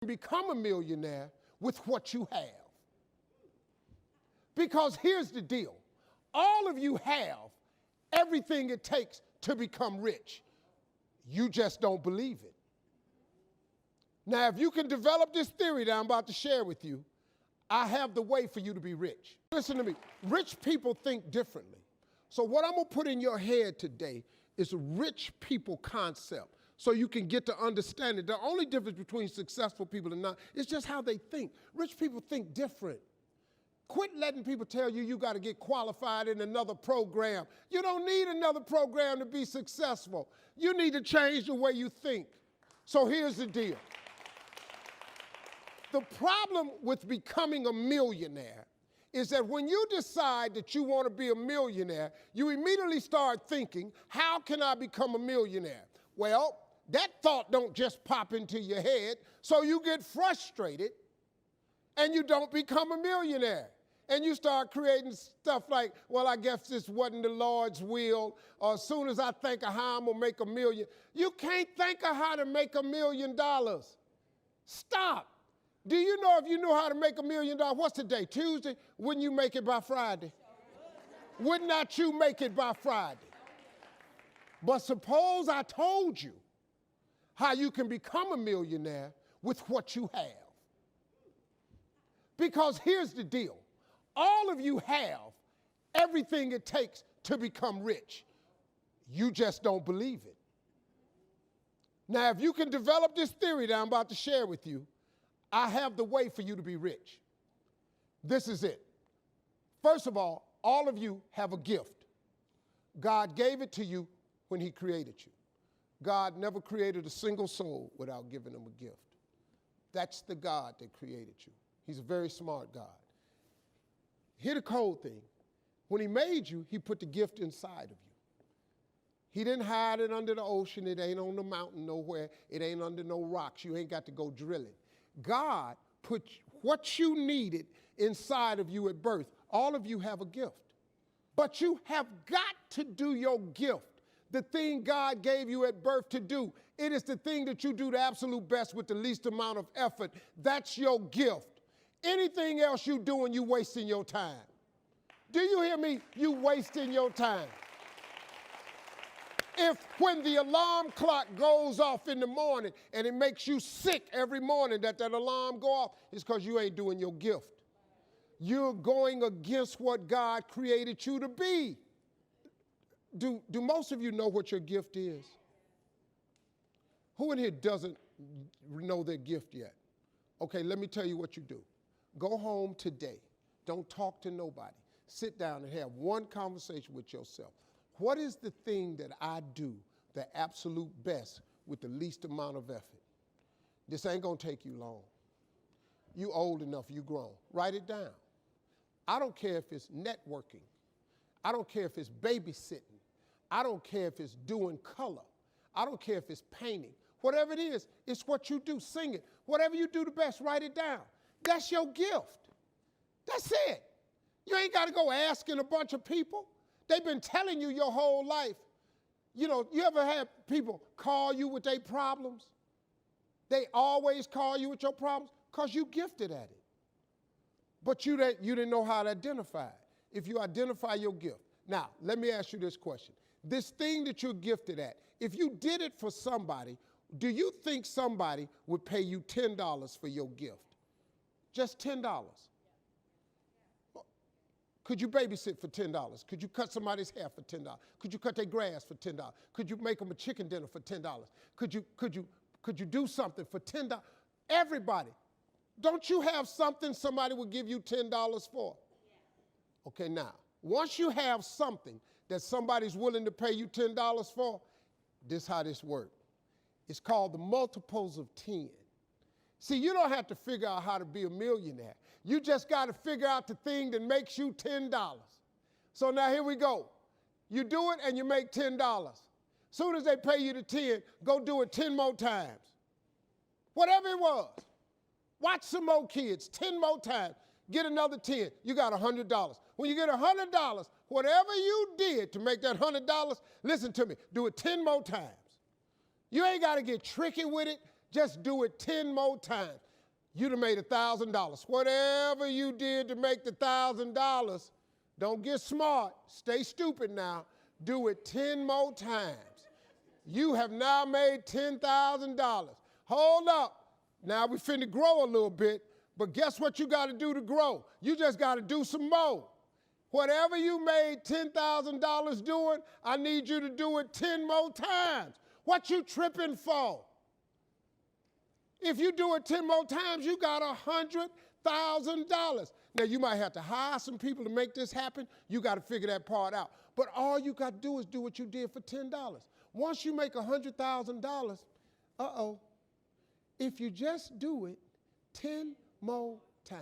Become a millionaire with what you have. Because here's the deal. All of you have everything it takes to become rich. You just don't believe it. Now, if you can develop this theory that I'm about to share with you, I have the way for you to be rich. Listen to me. Rich people think differently. So what I'm going to put in your head today is a rich people concept so you can get to understand it. The only difference between successful people and not is just how they think. Rich people think different. Quit letting people tell you you got to get qualified in another program. You don't need another program to be successful. You need to change the way you think. So here's the deal. The problem with becoming a millionaire is that when you decide that you want to be a millionaire, you immediately start thinking, how can I become a millionaire? Well, that thought don't just pop into your head, so you get frustrated and you don't become a millionaire. And you start creating stuff like, well, I guess this wasn't the Lord's will, or as soon as I think of how I'm going to make $1 million. You can't think of how to make $1 million. Stop. Do you know if you knew how to make $1 million, what's today, Tuesday? Wouldn't you make it by Friday? Would not you make it by Friday? But suppose I told you how you can become a millionaire with what you have. Because here's the deal. All of you have everything it takes to become rich. You just don't believe it. Now, if you can develop this theory that I'm about to share with you, I have the way for you to be rich. This is it. First of all of you have a gift. God gave it to you when he created you. God never created a single soul without giving them a gift. That's the God that created you. He's a very smart God. Here's the cold thing. When he made you, he put the gift inside of you. He didn't hide it under the ocean. It ain't on the mountain nowhere. It ain't under no rocks. You ain't got to go drilling. God put what you needed inside of you at birth. All of you have a gift. But you have got to do your gift, the thing God gave you at birth to do. It is the thing that you do the absolute best with the least amount of effort. That's your gift. Anything else you doing, you wasting your time. Do you hear me? You wasting your time. If when the alarm clock goes off in the morning and it makes you sick every morning that alarm go off, it's because you ain't doing your gift. You're going against what God created you to be. Do most of you know what your gift is? Who in here doesn't know their gift yet? Okay, let me tell you what you do. Go home today. Don't talk to nobody. Sit down and have one conversation with yourself. What is the thing that I do the absolute best with the least amount of effort? This ain't gonna take you long. You old enough, you grown. Write it down. I don't care if it's networking. I don't care if it's babysitting. I don't care if it's doing color. I don't care if it's painting. Whatever it is, it's what you do. Sing it. Whatever you do the best, write it down. That's your gift. That's it. You ain't got to go asking a bunch of people. They've been telling you your whole life. You know, you ever had people call you with their problems? They always call you with your problems because you gifted at it. But you didn't know how to identify it. If you identify your gift. Now, let me ask you this question. This thing that you're gifted at, if you did it for somebody, do you think somebody would pay you $10 for your gift? Just $10. Could you babysit for $10? Could you cut somebody's hair for $10? Could you cut their grass for $10? Could you make them a chicken dinner for $10? Could you do something for $10? Everybody. Don't you have something somebody would give you $10 for? Okay, now, once you have something that somebody's willing to pay you $10 for, this is how this works. It's called the multiples of 10. See, you don't have to figure out how to be a millionaire. You just got to figure out the thing that makes you $10. So now here we go. You do it and you make $10. Soon as they pay you the 10, go do it 10 more times. Whatever it was. Watch some more kids, 10 more times. Get another 10, you got $100. When you get $100, whatever you did to make that $100, listen to me, do it 10 more times. You ain't got to get tricky with it. Just do it 10 more times. You'd have made $1,000. Whatever you did to make the $1,000, don't get smart. Stay stupid now. Do it 10 more times. You have now made $10,000. Hold up. Now we finna grow a little bit, but guess what you got to do to grow? You just got to do some more. Whatever you made $10,000 doing, I need you to do it 10 more times. What you tripping for? If you do it 10 more times, you got $100,000. Now, you might have to hire some people to make this happen. You got to figure that part out. But all you got to do is do what you did for $10. Once you make $100,000, if you just do it 10 more times,